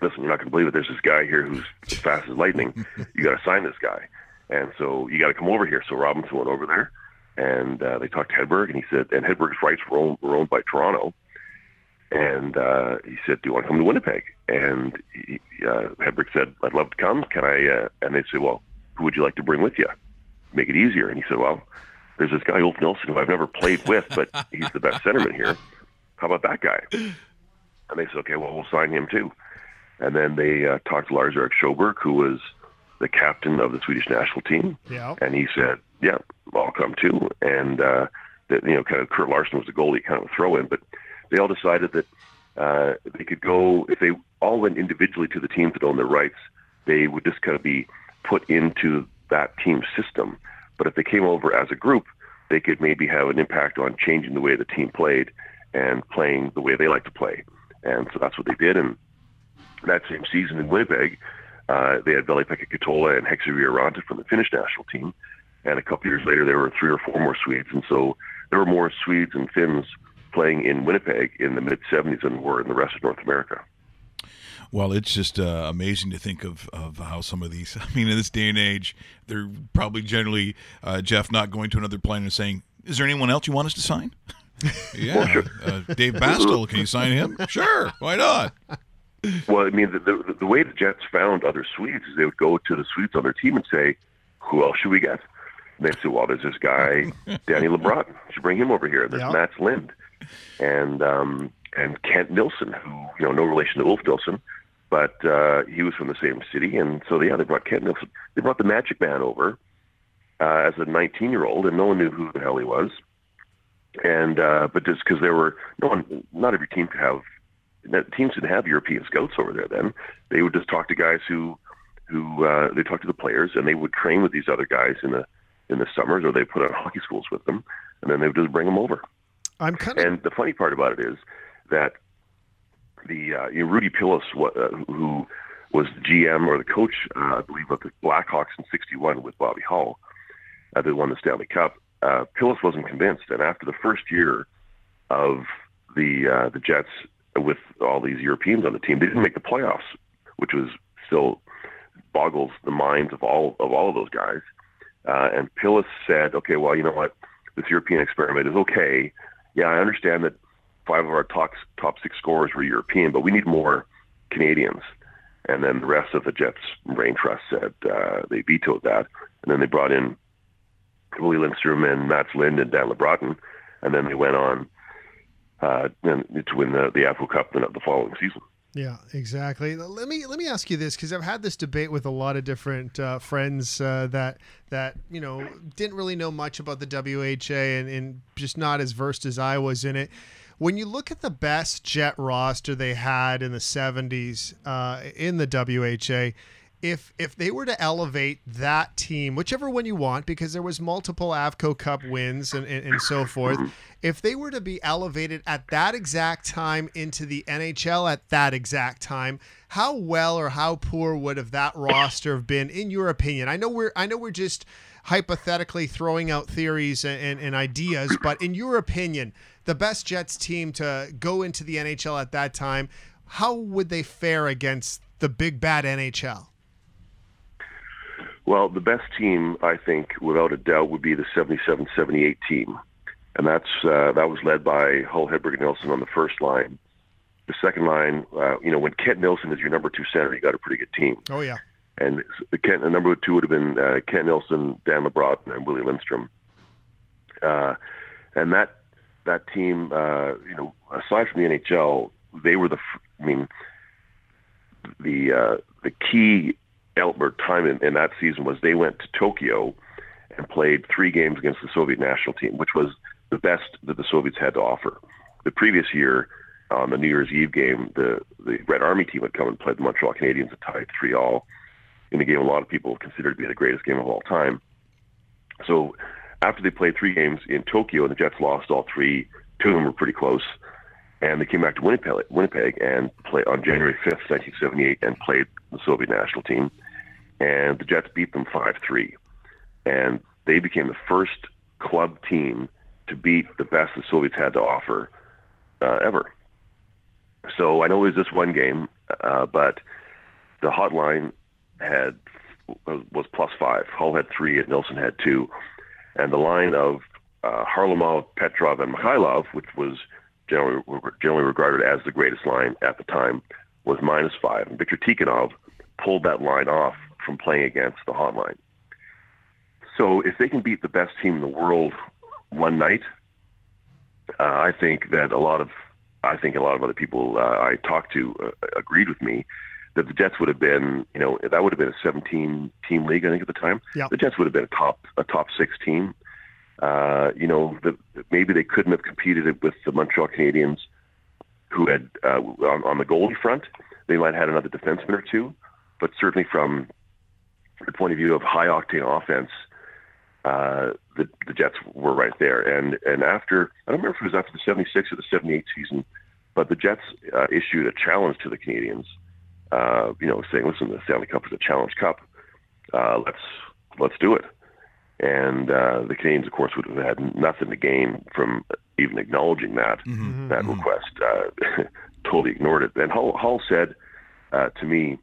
listen, you're not going to believe it. There's this guy here who's as fast as lightning. You got to sign this guy. And so you got to come over here. So Robinson went over there, and they talked to Hedberg, and he said, and Hedberg's rights were owned by Toronto. And he said, do you want to come to Winnipeg? And Hedberg said, I'd love to come. Can I? And they said, well, who would you like to bring with you? Make it easier. And he said, well, there's this guy, Ulf Nilsson, who I've never played with, but he's the best centerman here. How about that guy? And they said, okay, well, we'll sign him too. And then they talked to Lars-Erik Sjoberg, who was the captain of the Swedish national team. Yeah. And he said, yeah, I'll come too. And, kind of Kurt Larson was the goalie, kind of a throw-in, but they all decided that they could go, if they all went individually to the teams that own their rights, they would just kind of be put into that team system. But if they came over as a group, they could maybe have an impact on changing the way the team played and playing the way they like to play. And so that's what they did. And that same season in Winnipeg, they had Veli-Pekka Katola and Heksi Vioranta from the Finnish national team. And a couple years later, there were 3 or 4 more Swedes. And so there were more Swedes and Finns playing in Winnipeg in the mid-'70s than were in the rest of North America. Well, it's just amazing to think of how some of these, I mean, in this day and age, they're probably generally, Jeff, not going to another player and saying, is there anyone else you want us to sign? Yeah. Well, sure. Dave Bastel, can you sign him? Sure, why not? Well, I mean, the way the Jets found other Swedes is they would go to the Swedes on their team and say, who else should we get? And they'd say, well, there's this guy, Danny LeBron. You should bring him over here. There's Mats Lind and Kent Nilsson, who, no relation to Ulf Nilsson, but he was from the same city. And so, they brought Kent Nilsson. They brought the Magic Man over as a 19-year-old, and no one knew who the hell he was. And but just because not every team could have, teams didn't have European scouts over there then. They would just talk to guys who they talk to the players, and they would train with these other guys in the summers, or they put on hockey schools with them, and then they would just bring them over. And the funny part about it is that the Rudy Pillis, who was the GM or the coach, I believe, of the Blackhawks in '61 with Bobby Hull, they won the Stanley Cup. Pillis wasn't convinced, and after the first year of the Jets with all these Europeans on the team, they didn't make the playoffs, which was still boggles the minds of all of those guys. And Pillis said, "Okay, well, you know what? This European experiment is okay. Yeah, I understand that 5 of our top 6 scorers were European, but we need more Canadians." And then the rest of the Jets brain trust said they vetoed that, and then they brought in Willie Lindstrom and Mats Lind and Dan LeBrotten, and then they went on to win the AFCO Cup the following season. Yeah, exactly. Let me ask you this, because I've had this debate with a lot of different friends that didn't really know much about the WHA and just not as versed as I was in it. When you look at the best Jet roster they had in the 70s in the WHA, if they were to elevate that team, whichever one you want, because there was multiple AFCO Cup wins and so forth, if they were to be elevated at that exact time into the NHL at that exact time, how well or how poor would have that roster have been, in your opinion? I know we're just hypothetically throwing out theories and ideas, but in your opinion, the best Jets team to go into the NHL at that time, how would they fare against the big bad NHL? Well, the best team, I think, without a doubt, would be the 77-78 team. And that was led by Hull, Hedberg, and Nilsson on the first line. The second line, when Kent Nilsson is your number 2 center, you got a pretty good team. Oh, yeah. And the number 2 would have been Kent Nilsson, Dan LeBrotten, and Willie Lindstrom. And that team, aside from the NHL, they were the key time in that season was they went to Tokyo and played 3 games against the Soviet national team, which was the best that the Soviets had to offer. The previous year, on the New Year's Eve game, the Red Army team had come and played the Montreal Canadiens and tied 3-3 in a game a lot of people consider to be the greatest game of all time. So after they played 3 games in Tokyo and the Jets lost all 3, 2 of them were pretty close, and they came back to Winnipeg and played on January 5th, 1978, and played the Soviet national team. And the Jets beat them 5-3. And they became the first club team to beat the best the Soviets had to offer ever. So I know it was just one game, but the hotline was +5. Hull had 3 and Nilsson had 2. And the line of Harlamov, Petrov, and Mikhailov, which was generally regarded as the greatest line at the time, was -5. And Viktor Tikhonov pulled that line off from playing against the hotline. So if they can beat the best team in the world one night, I think a lot of other people I talked to agreed with me that the Jets would have been, that would have been a 17-team league, I think, at the time. Yep. The Jets would have been a top 6 team. Maybe they couldn't have competed with the Montreal Canadiens, who had on the goalie front. They might have had another defenseman or 2, but certainly from the point of view of high octane offense, the Jets were right there. And after, I don't remember if it was after the 76 or the 78 season, but the Jets issued a challenge to the Canadiens saying, listen, the Stanley Cup is a Challenge Cup. Let's do it. And the Canadiens, of course, would have had nothing to gain from even acknowledging that request. Totally ignored it. And Hull said to me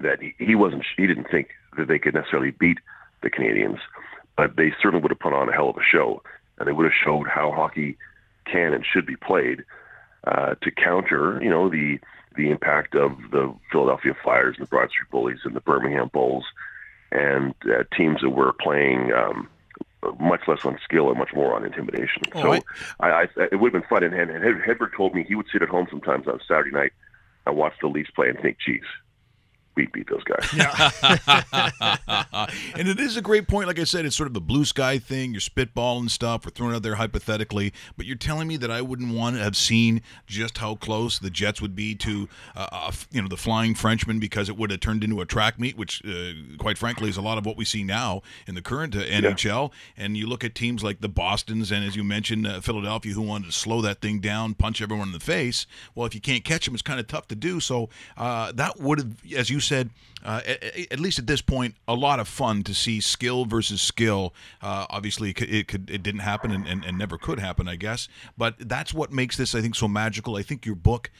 that he didn't think that they could necessarily beat the Canadiens, but they certainly would have put on a hell of a show, and they would have showed how hockey can and should be played to counter, the impact of the Philadelphia Flyers and the Broad Street Bullies and the Birmingham Bulls and teams that were playing much less on skill and much more on intimidation. So it would have been fun. And Hedberg told me he would sit at home sometimes on Saturday night and watch the Leafs play and think, geez, we beat those guys. Yeah. And it is a great point. Like I said, it's sort of the blue sky thing. You're spitballing stuff. We're throwing it out there hypothetically. But you're telling me that I wouldn't want to have seen just how close the Jets would be to, the Flying Frenchman, because it would have turned into a track meet, which, quite frankly, is a lot of what we see now in the current NHL. And you look at teams like the Bostons and, as you mentioned, Philadelphia, who wanted to slow that thing down, punch everyone in the face. Well, if you can't catch them, it's kind of tough to do. So that would have, as you said, at least at this point, a lot of fun to see skill versus skill. Obviously, it didn't happen and never could happen, I guess. But that's what makes this, I think, so magical. I think your book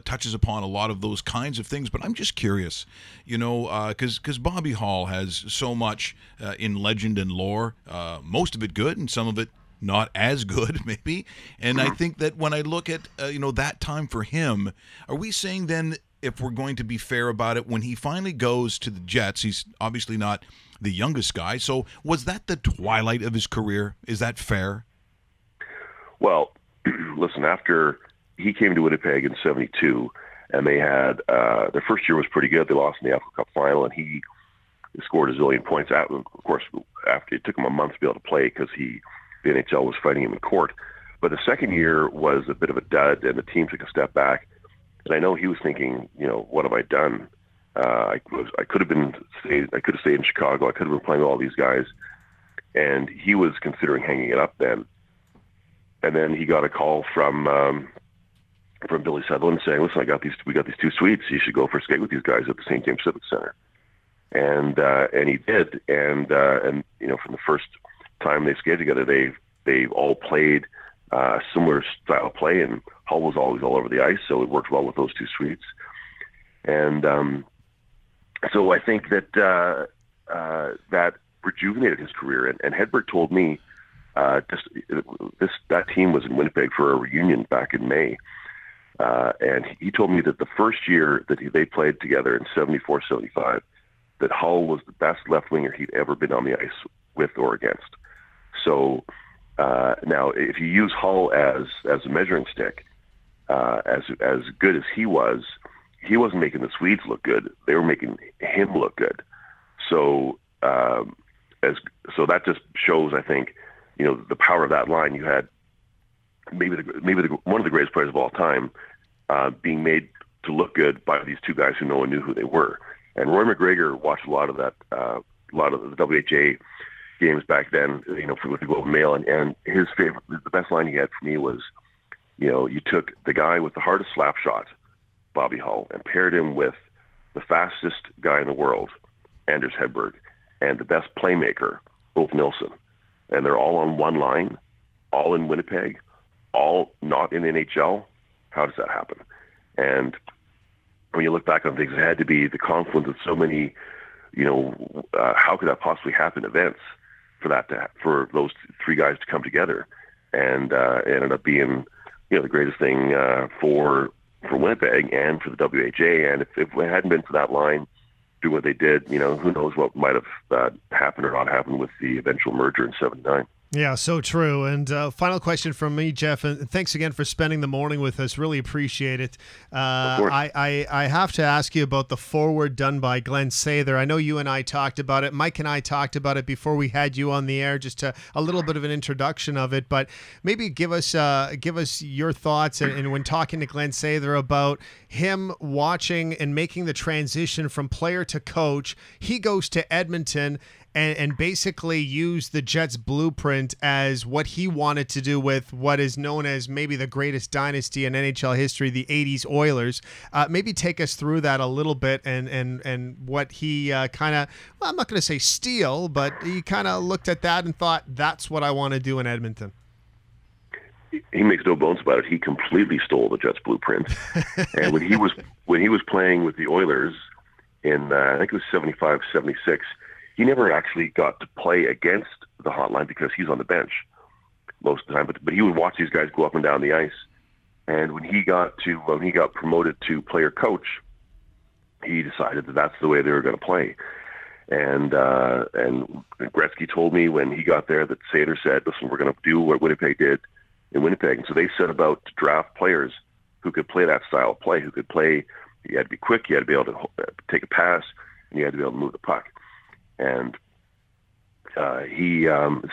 touches upon a lot of those kinds of things. But I'm just curious, because Bobby Hull has so much in legend and lore, most of it good and some of it not as good, maybe. And I think that when I look at, that time for him, are we saying then, if we're going to be fair about it, when he finally goes to the Jets, he's obviously not the youngest guy. So was that the twilight of his career? Is that fair? Well, listen, after he came to Winnipeg in 72, and they had their first year was pretty good. They lost in the Africa Cup final, and he scored a zillion points. Of course, after it took him a month to be able to play because the NHL was fighting him in court. But the second year was a bit of a dud, and the team took a step back. And I know he was thinking, what have I done? I could have stayed in Chicago. I could have been playing with all these guys, and he was considering hanging it up then. And then he got a call from Billy Sutherland saying, "Listen, we got these two suites. You should go for a skate with these guys at the St. James Civic Center." And he did. And from the first time they skated together, they all played a similar style of play, and Hull was always all over the ice, so it worked well with those two suites. And so I think that that rejuvenated his career. And Hedberg told me that team was in Winnipeg for a reunion back in May. And he told me that the first year that they played together in 74-75, that Hull was the best left winger he'd ever been on the ice with or against. So now, if you use Hull as a measuring stick, as good as he wasn't making the Swedes look good. They were making him look good. So so that just shows, I think, the power of that line. You had maybe one of the greatest players of all time being made to look good by these two guys who no one knew who they were. And Roy McGregor watched a lot of the WHA games back then, with the Globe and Mail, and his favorite, the best line he had for me was, you took the guy with the hardest slap shot, Bobby Hull, and paired him with the fastest guy in the world, Anders Hedberg, and the best playmaker, Ulf Nilsson. And they're all on one line, all in Winnipeg, all not in NHL. How does that happen? And when you look back on things, it had to be the confluence of so many, how could that possibly happen, events for those three guys to come together. And it ended up being, the greatest thing for Winnipeg and for the WHA. And if it hadn't been for that line doing what they did, who knows what might have happened or not happened with the eventual merger in 79. Yeah, so true. And final question from me, Jeff, and thanks again for spending the morning with us. Really appreciate it. Of course. I have to ask you about the forward done by Glenn Sather. I know you and I talked about it. Mike and I talked about it before we had you on the air, just a little bit of an introduction of it. But maybe give us your thoughts, and when talking to Glenn Sather about him watching and making the transition from player to coach. He goes to Edmonton, and basically used the Jets blueprint as what he wanted to do with what is known as maybe the greatest dynasty in NHL history, the 80s Oilers. Maybe take us through that a little bit and what he kind of, well, I'm not going to say steal, but he kind of looked at that and thought, that's what I want to do in Edmonton. He makes no bones about it. He completely stole the Jets blueprint. And when he was playing with the Oilers in I think it was 75, 76, he never actually got to play against the hotline because he's on the bench most of the time. But he would watch these guys go up and down the ice. And when he got promoted to player coach, he decided that that's the way they were going to play. And Gretzky told me when he got there that Sather said, "Listen, we're going to do what Winnipeg did in Winnipeg." And so they set about to draft players who could play that style of play, who could play. You had to be quick, you had to be able to take a pass, and you had to be able to move the puck. And so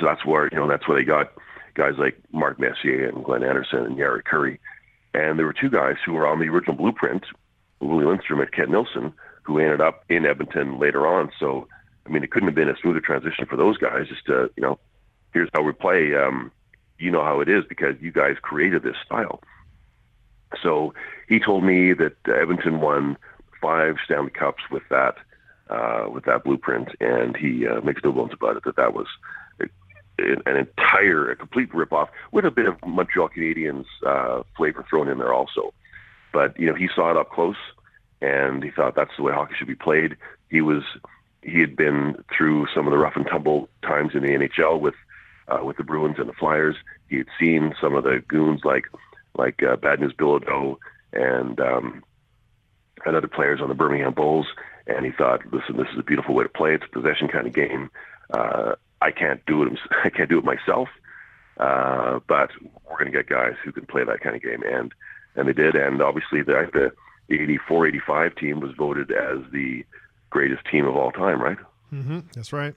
that's where they got guys like Mark Messier and Glenn Anderson and Yari Curry. And there were two guys who were on the original blueprint, Willie Lindstrom and Ken Nilsson, who ended up in Edmonton later on. So, I mean, it couldn't have been a smoother transition for those guys. Just to, here's how we play. You know how it is because you guys created this style. So he told me that Edmonton won 5 Stanley Cups with that blueprint, and he makes no bones about it that was a complete ripoff with a bit of Montreal Canadiens flavor thrown in there also. But he saw it up close, and he thought that's the way hockey should be played. He had been through some of the rough and tumble times in the NHL with the Bruins and the Flyers. He had seen some of the goons like Bad News Bilodeau and other players on the Birmingham Bulls, and he thought, listen, this is a beautiful way to play. It's a possession kind of game. I can't do it. I can't do it myself, but we're going to get guys who can play that kind of game, and they did. And obviously, the 84-85 team was voted as the greatest team of all time, right? Mm-hmm. That's right.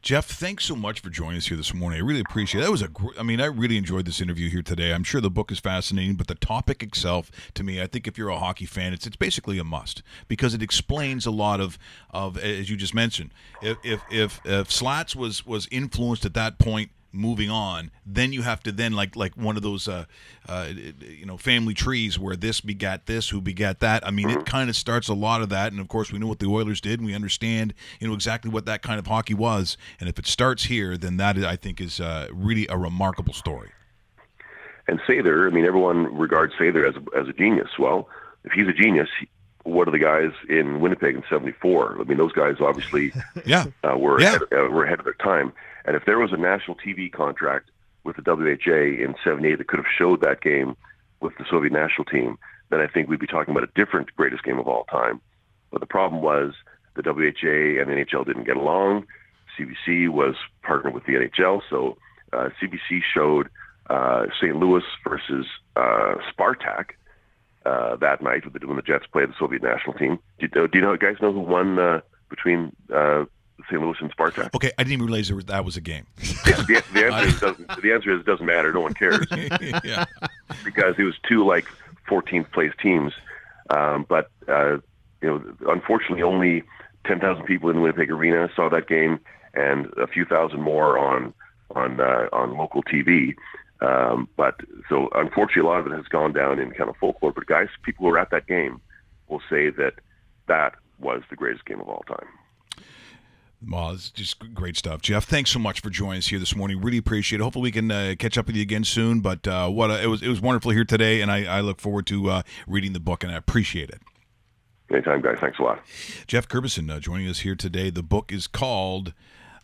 Jeff, thanks so much for joining us here this morning. I really appreciate it. I really enjoyed this interview here today. I'm sure the book is fascinating, but the topic itself, to me, I think if you're a hockey fan, it's basically a must because it explains a lot of as you just mentioned. If Slats was influenced at that point, moving on, then you have to like one of those family trees where this begat this, who begat that. I mean, it kind of starts a lot of that, and of course we know what the Oilers did, and we understand exactly what that kind of hockey was. And if it starts here, then that I think is really a remarkable story. And Sather, I mean, everyone regards Sather as a genius. Well, if he's a genius, what are the guys in Winnipeg in '74? I mean, those guys obviously were ahead of their time. And if there was a national TV contract with the WHA in '78 that could have showed that game with the Soviet national team, then I think we'd be talking about a different greatest game of all time. But the problem was the WHA and the NHL didn't get along. CBC was partnered with the NHL, so CBC showed St. Louis versus Spartak that night when the Jets played the Soviet national team. Do you guys know who won between St. Louis and Spartak? Okay, I didn't even realize that was a game. The answer is it doesn't matter. No one cares. Yeah. Because it was two 14th place teams, but unfortunately, only 10,000 people in the Winnipeg Arena saw that game, and a few thousand more on local TV. But so unfortunately, a lot of it has gone down in kind of folklore. But guys, people who are at that game will say that was the greatest game of all time. Well, it's just great stuff. Jeff, thanks so much for joining us here this morning. Really appreciate it. Hopefully we can catch up with you again soon. But it was wonderful here today, and I look forward to reading the book, and I appreciate it. Anytime, guys. Thanks a lot. Jeff Kurbison joining us here today. The book is called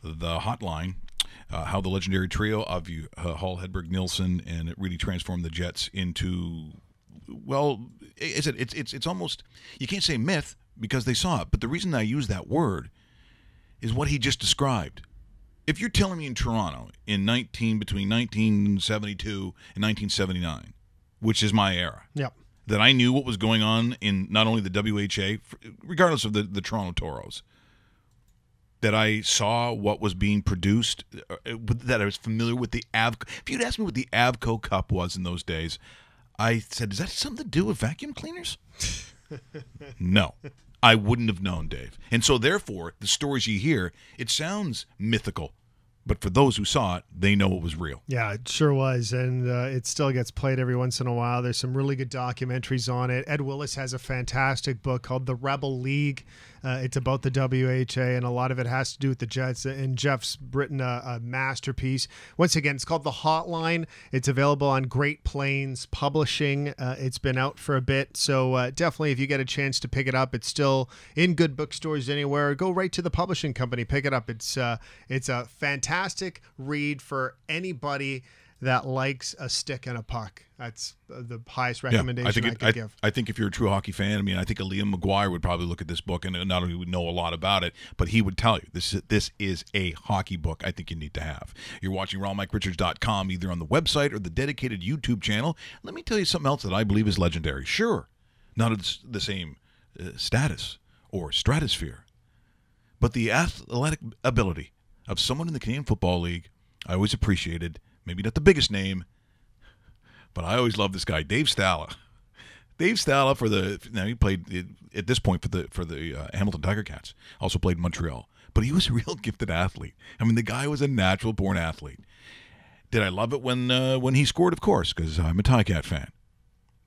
The Hotline, How the Legendary Trio of Hall, Hedberg, Nilsson, and it really transformed the Jets into, well, it's almost, you can't say myth because they saw it. But the reason I use that word is what he just described. If you're telling me in Toronto between 1972 and 1979, which is my era, that I knew what was going on in not only the WHA, regardless of the Toronto Toros, that I saw what was being produced, that I was familiar with the Avco. If you'd asked me what the Avco Cup was in those days, I said, "Does that have something to do with vacuum cleaners?" No. I wouldn't have known, Dave. And so, therefore, the stories you hear, it sounds mythical. But for those who saw it, they know it was real. Yeah, it sure was. And it still gets played every once in a while. There's some really good documentaries on it. Ed Willis has a fantastic book called The Rebel League. It's about the WHA, and a lot of it has to do with the Jets. And Jeff's written a masterpiece. Once again, it's called The Hotline. It's available on Great Plains Publishing. It's been out for a bit. So definitely, if you get a chance to pick it up, it's still in good bookstores anywhere. Go right to the publishing company. Pick it up. It's a fantastic read for anybody that likes a stick and a puck. That's the highest recommendation I could give. I think if you're a true hockey fan, I mean, I think a Liam McGuire would probably look at this book and not only would know a lot about it, but he would tell you this is a hockey book I think you need to have. You're watching RawMikeRichards.com either on the website or the dedicated YouTube channel. Let me tell you something else that I believe is legendary. Sure, not the same status or stratosphere, but the athletic ability of someone in the Canadian Football League I always appreciated. Maybe not the biggest name, but I always loved this guy, Dave Stala. Dave Stala he played at this point for the Hamilton Tiger Cats. Also played in Montreal, but he was a real gifted athlete. I mean, the guy was a natural born athlete. Did I love it when he scored? Of course, because I'm a Ticat fan.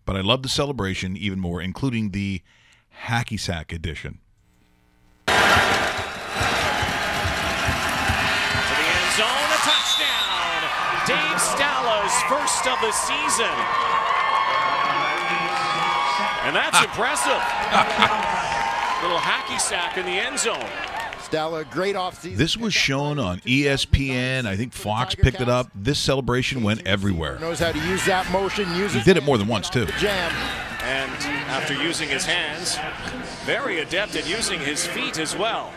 But I loved the celebration even more, including the hacky sack edition. To the end zone, a touchdown. Dave Stala's first of the season. And that's impressive. Little hacky sack in the end zone. Stala, great offseason. This was shown on ESPN. I think Fox picked it up. This celebration went everywhere. Knows how to use that motion. He did it more than once, too. Jam. And after using his hands, very adept at using his feet as well.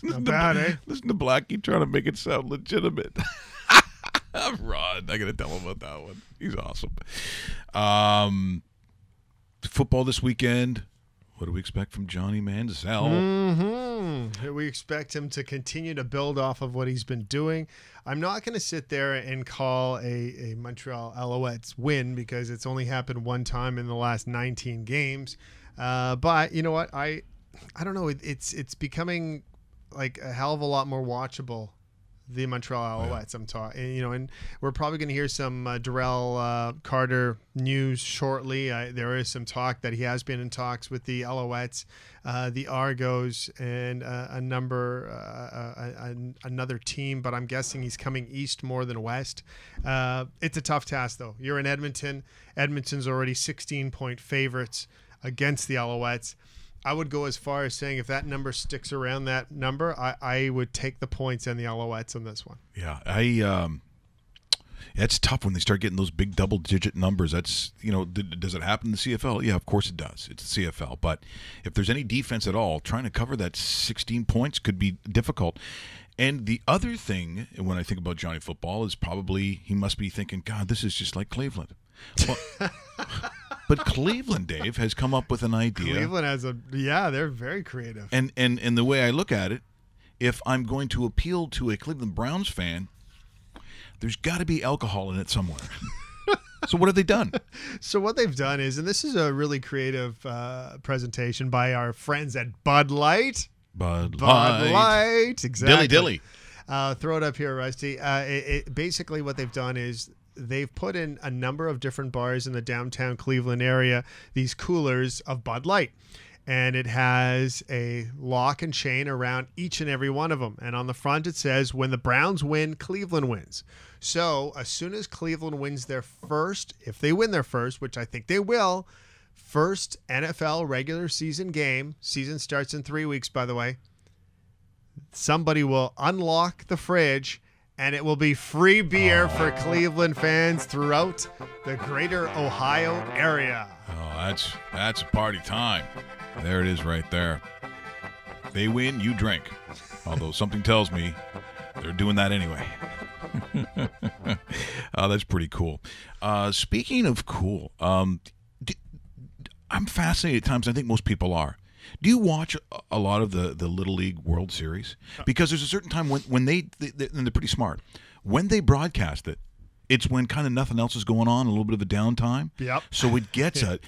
Not bad, eh? Listen to Blackie trying to make it sound legitimate. Rod, I got to tell him about that one. He's awesome. Football this weekend. What do we expect from Johnny Manziel? Mm-hmm. We expect him to continue to build off of what he's been doing. I'm not going to sit there and call a Montreal Alouettes win because it's only happened one time in the last 19 games. But you know what? I don't know. It's becoming like a hell of a lot more watchable. The Montreal Alouettes, I'm talking, and we're probably going to hear some Darrell Carter news shortly. There is some talk that he has been in talks with the Alouettes, the Argos, and another team. But I'm guessing he's coming east more than west. It's a tough task, though. You're in Edmonton. Edmonton's already 16-point favorites against the Alouettes. I would go as far as saying if that number sticks around that number, I would take the points and the Alouettes on this one. Yeah, it's tough when they start getting those big double-digit numbers. That's does it happen in the CFL? Yeah, of course it does. It's the CFL, but if there's any defense at all, trying to cover that 16 points could be difficult. And the other thing, when I think about Johnny Football, is probably he must be thinking, God, this is just like Cleveland. Well, but Cleveland, Dave, has come up with an idea. Cleveland has they're very creative. And the way I look at it, if I'm going to appeal to a Cleveland Browns fan, there's got to be alcohol in it somewhere. So what have they done? So what they've done is, and this is a really creative presentation by our friends at Bud Light. Bud Light, exactly. Dilly. Throw it up here, Rusty. Basically what they've done is they've put in a number of different bars in the downtown Cleveland area, these coolers of Bud Light. And it has a lock and chain around each and every one of them. And on the front it says, when the Browns win, Cleveland wins. So as soon as Cleveland wins their first, if they win their first, which I think they will, first NFL regular season game, season starts in 3 weeks, by the way, somebody will unlock the fridge and it will be free beer for Cleveland fans throughout the greater Ohio area. Oh, that's a party time. There it is right there. They win, you drink. Although something tells me they're doing that anyway. That's pretty cool. Speaking of cool, I'm fascinated at times. I think most people are. Do you watch a lot of the Little League World Series? Because there's a certain time when and they're pretty smart. When they broadcast it, It's when kind of nothing else is going on, a little bit of a downtime. Yep. So it gets it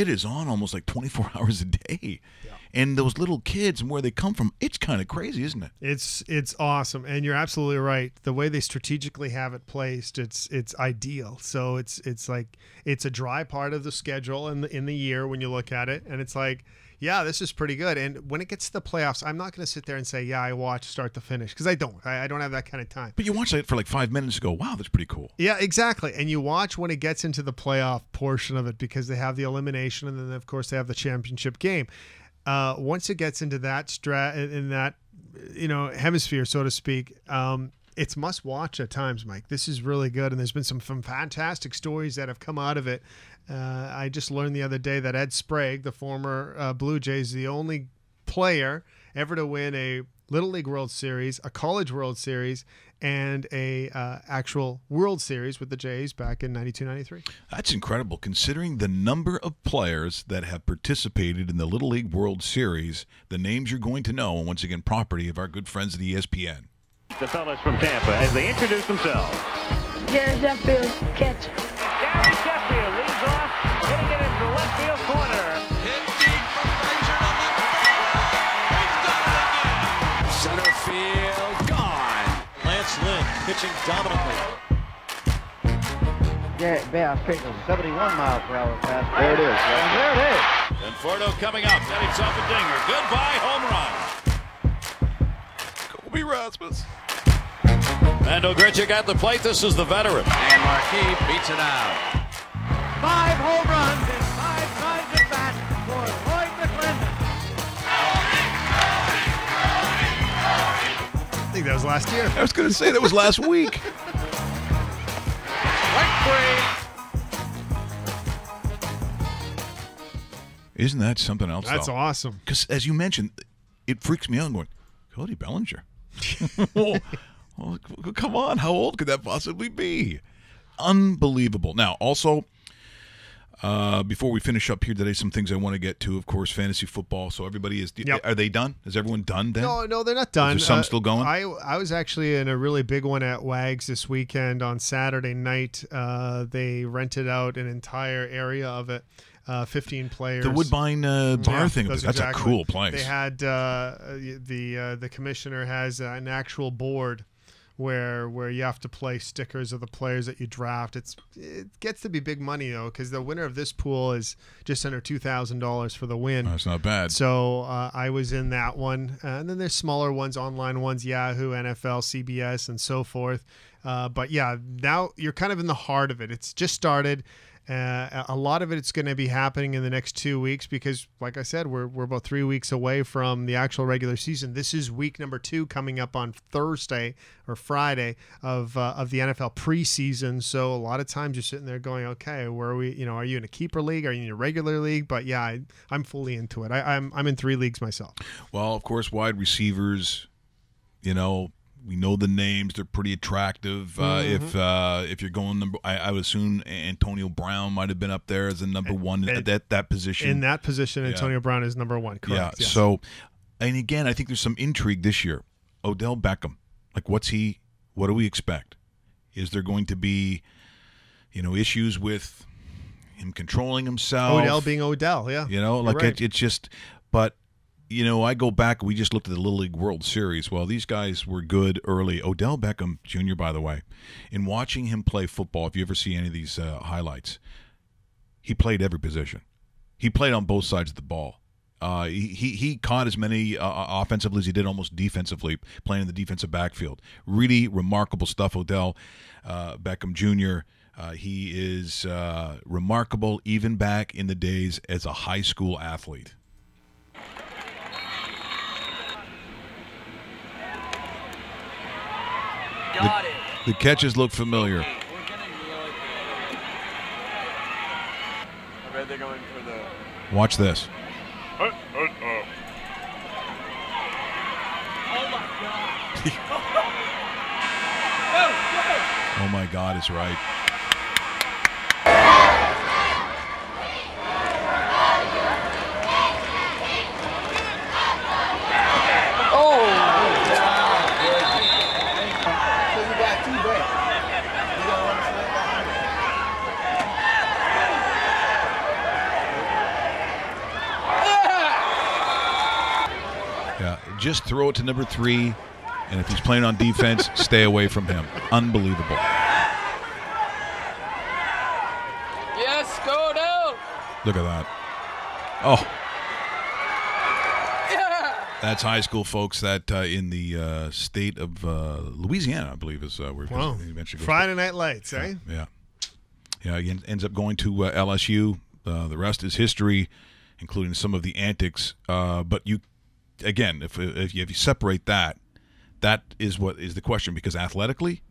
is on almost like 24 hours a day. Yep. And those little kids and where they come from, it's kind of crazy, isn't it? It's awesome, and you're absolutely right. The way they strategically have it placed, it's ideal. So it's like it's a dry part of the schedule in the year when you look at it, and it's like, yeah, this is pretty good. And when it gets to the playoffs, I'm not going to sit there and say, yeah, I watch start to finish, because I don't. I don't have that kind of time. But you watch that for like 5 minutes and go, wow, that's pretty cool. Yeah, exactly. And you watch when it gets into the playoff portion of it, because they have the elimination, and then of course they have the championship game. Once it gets into that in that hemisphere, so to speak, it's must watch at times, Mike. This is really good, and there's been some fantastic stories that have come out of it. I just learned the other day that Ed Sprague, the former Blue Jays, is the only player ever to win a Little League World Series, a College World Series, and a actual World Series with the Jays back in 92-93. That's incredible, considering the number of players that have participated in the Little League World Series, the names you're going to know, and once again, property of our good friends at ESPN. The fellas from Tampa as they introduce themselves. Gary Sheffield, catch. Gary Sheffield leads off, hitting it into the left field corner. Hit deep from Frazier to left field. He's done it again. Center field gone. Lance Lynn pitching dominantly. Garrett Bass picked a 71 mile per hour pass. There it is. And there it is. Conforto coming up. That hits off a dinger. Goodbye, home run. Kobe Rasmus. Mando Grichuk at the plate. This is the veteran. And Marquis beats it out. 5 home runs and 5 times at bat for Lloyd McClendon. I think that was last year. I was going to say that was last week. Isn't that something else? That's awesome. Because as you mentioned, it freaks me out. I'm going, Cody Bellinger. well, come on. How old could that possibly be? Unbelievable. Now, also, before we finish up here today, some things I want to get to. Of course, fantasy football. So everybody is. Yep. Are they done? Is everyone done then? No, they're not done. Is there some still going? I was actually in a really big one at Wags this weekend on Saturday night. They rented out an entire area of it. 15 players. The Woodbine bar thing. That's exactly. A cool place. They had the commissioner has an actual board where you have to play stickers of the players that you draft. It gets to be big money though, because the winner of this pool is just under $2,000 for the win. That's not bad. So I was in that one, and then there's smaller ones, online ones, Yahoo, NFL, CBS, and so forth. But yeah, now you're kind of in the heart of it. It's just started. A lot of it's going to be happening in the next 2 weeks because, like I said, we're about 3 weeks away from the actual regular season. This is week number 2 coming up on Thursday or Friday of the NFL preseason. So a lot of times you're sitting there going, okay, where are we? Are you in a keeper league? Are you in a regular league? But yeah, I'm fully into it. I'm in 3 leagues myself. Well, of course, wide receivers, we know the names; they're pretty attractive. If you're going number, I would assume Antonio Brown might have been up there as a number one at that position. In that position, Antonio Brown is number 1. Correct. Yeah. Yes. So, and again, I think there's some intrigue this year. Odell Beckham, like, what do we expect? Is there going to be, issues with him controlling himself? Odell being Odell, yeah. Right. It's just, but. I go back, we just looked at the Little League World Series. Well, these guys were good early. Odell Beckham Jr., by the way, in watching him play football, if you ever see any of these highlights, he played every position. He played on both sides of the ball. He caught as many offensively as he did almost defensively, playing in the defensive backfield. Really remarkable stuff, Odell Beckham Jr. He is remarkable even back in the days as a high school athlete. The catches look familiar. I bet they're going for the... Watch this. Oh Oh my God, it's right. just throw it to number 3, and if he's playing on defense, stay away from him. Unbelievable. Yes, go down. Look at that. Oh. Yeah. That's high school, folks. That in the state of Louisiana, I believe, is where Wow. he eventually goes. Friday Night Lights, eh? Yeah. Yeah, he ends up going to LSU. The rest is history, including some of the antics. But you, again, if you separate that is what is the question, because athletically,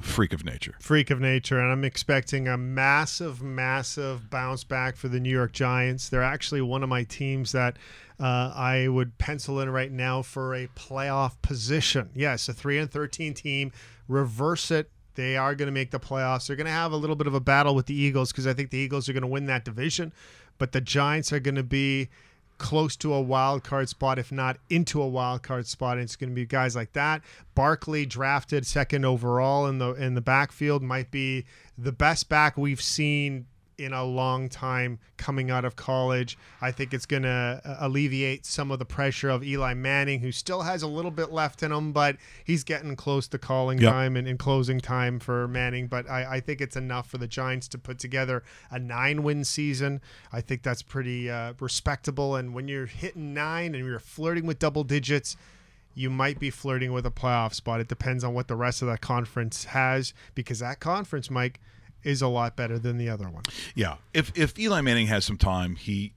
freak of nature. Freak of nature, and I'm expecting a massive, massive bounce back for the New York Giants. They're actually one of my teams that I would pencil in right now for a playoff position. Yes, a 3-13 team. Reverse it. They are going to make the playoffs. They're going to have a little bit of a battle with the Eagles because I think the Eagles are going to win that division. But the Giants are going to be close to a wild card spot, if not into a wild card spot. And it's going to be guys like that. Barkley, drafted 2nd overall in the backfield, might be the best back we've seen in a long time coming out of college. I think it's going to alleviate some of the pressure of Eli Manning, who still has a little bit left in him, but he's getting close to calling time and closing time for Manning. But I think it's enough for the Giants to put together a 9-win season. I think that's pretty respectable. And when you're hitting 9 and you're flirting with double digits, you might be flirting with a playoff spot. It depends on what the rest of that conference has, because that conference, Mike, is a lot better than the other one. Yeah. If Eli Manning has some time, he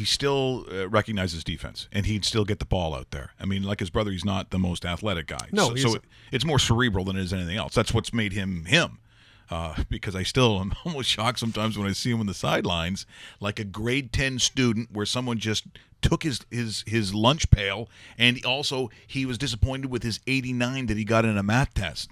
still recognizes defense, and he'd still get the ball out there. I mean, like his brother, he's not the most athletic guy. No, so it's more cerebral than it is anything else. That's what's made him him. Because I still am almost shocked sometimes when I see him on the sidelines, like a grade 10 student where someone just took his lunch pail, and also he was disappointed with his 89 that he got in a math test.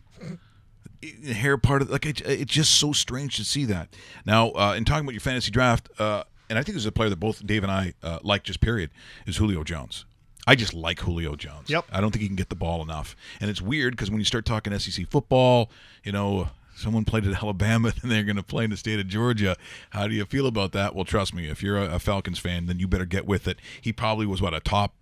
Hair part of it's just so strange to see that. Now, in talking about your fantasy draft, and I think there's a player that both Dave and I like, just period, is Julio Jones. I just like Julio Jones. Yep. I don't think he can get the ball enough, and it's weird because when you start talking SEC football, someone played at Alabama and they're going to play in the state of Georgia. How do you feel about that? Well, trust me, if you're a Falcons fan, then you better get with it. He probably was a top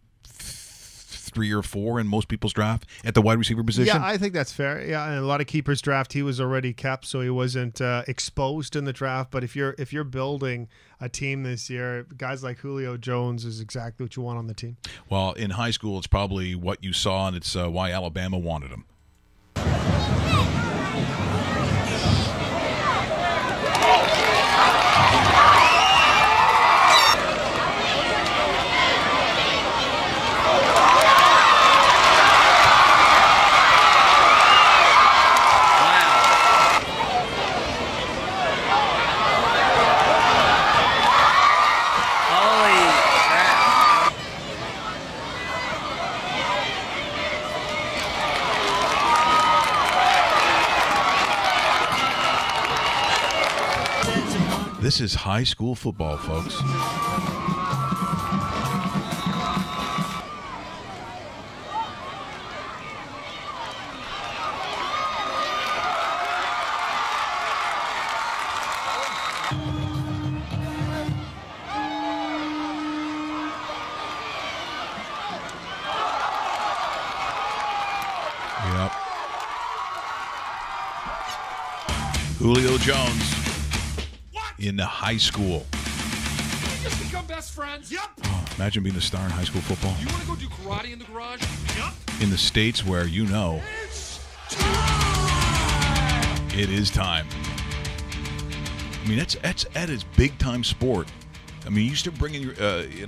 3 or 4 in most people's draft at the wide receiver position. Yeah, I think that's fair. Yeah, and a lot of keepers draft, he was already kept, so he wasn't exposed in the draft. But if you're building a team this year, guys like Julio Jones is exactly what you want on the team. Well, in high school, it's probably what you saw, and it's why Alabama wanted him. This is high school football, folks. Yep. Julio Jones in the high school. Just become best friends. Yep. Oh, imagine being a star in high school football. You want to go do karate in the garage? Yep. In the States where It's time. it is time. I mean, that's at its big time sport. I mean, you start bringing your,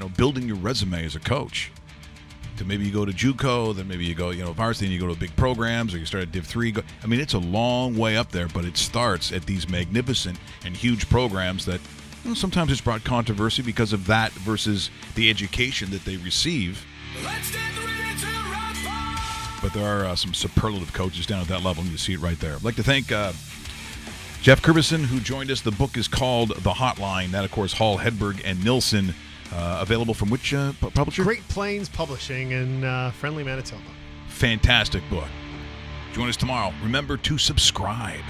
building your resume as a coach. To maybe you go to JUCO, then maybe you go, varsity, and you go to big programs, or you start at Div 3. I mean, it's a long way up there, but it starts at these magnificent and huge programs that sometimes it's brought controversy because of that versus the education that they receive. But there are some superlative coaches down at that level, and you see it right there. I'd like to thank Jeff Kervison, who joined us. The book is called The Hotline. That, of course, Hall, Hedberg, and Nilsson. Available from which publisher? Great Plains Publishing in Friendly, Manitoba. Fantastic book. Join us tomorrow. Remember to subscribe.